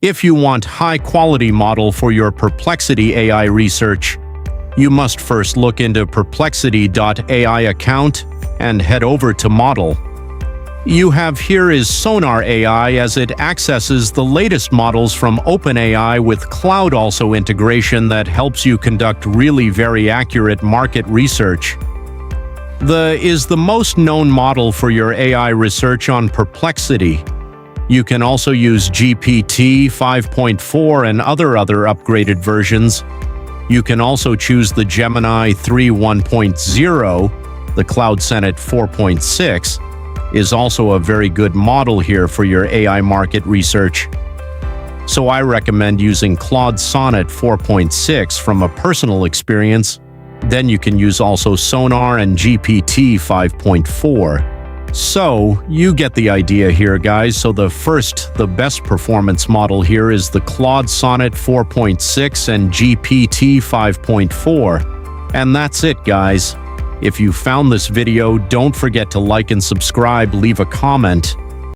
If you want high-quality model for your Perplexity AI research, you must first look into Perplexity.ai account and head over to Model. You have here is Sonar AI as it accesses the latest models from OpenAI with cloud also integration that helps you conduct really very accurate market research. Is the most known model for your AI research on Perplexity. You can also use GPT 5.4 and other upgraded versions. You can also choose the Gemini 3 1.0, the Cloud Senate 4.6 is also a very good model here for your AI market research. So I recommend using Claude Sonnet 4.6 from a personal experience. Then you can use also Sonar and GPT 5.4. So, you get the idea here, guys. So the best performance model here is the Claude Sonnet 4.6 and GPT 5.4. And that's it, guys. If you found this video, don't forget to like and subscribe, leave a comment,